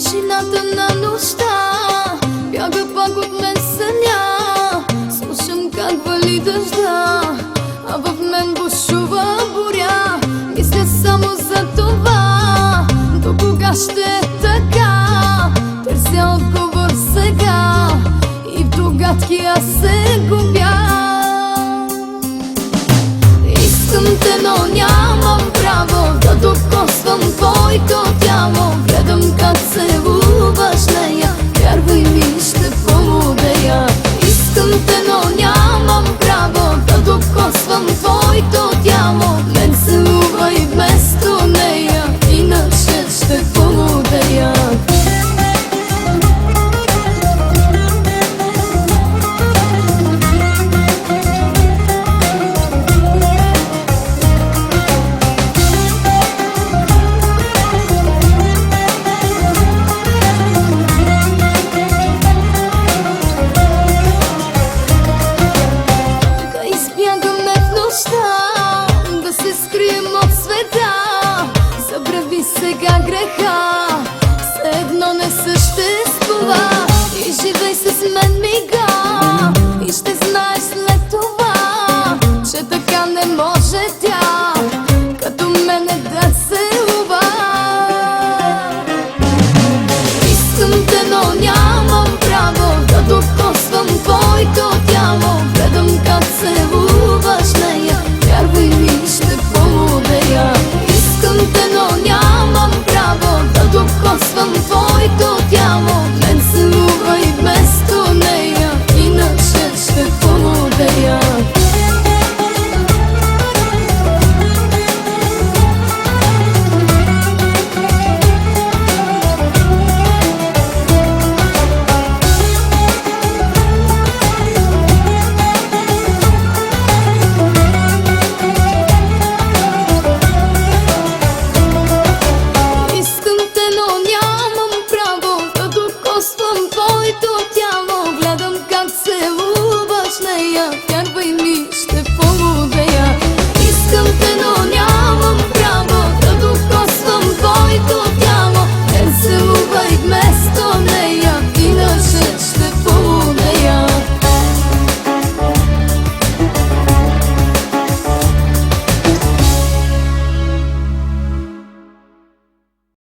Тишината на нощта бяга пак от мен съня. Слушам как вали дъжда, а в мен бушува буря. Мисля само за това, до кога ще е така. Търся отговор сега и в догадки аз се губя. Искам те, но нямам право да докосвам твоето тяло. Гледам как се луваш нея, вярвай ми, ще полудея. Искам те, но нямам право да докосвам твоето тяло. Мен се лува и вместо нея, иначе ще полудея. Да се скрием от света, забрави сега греха, все едно не съществува. И живей с мен мига, и ще знаеш след това, че така не може тя като мене да се лува. Искам те, но нямам право да докосвам твоето тяло. Гледам как се луваш нея, вярвай ми, ще полудея. Искам те, но нямам право да докосвам твоето тяло.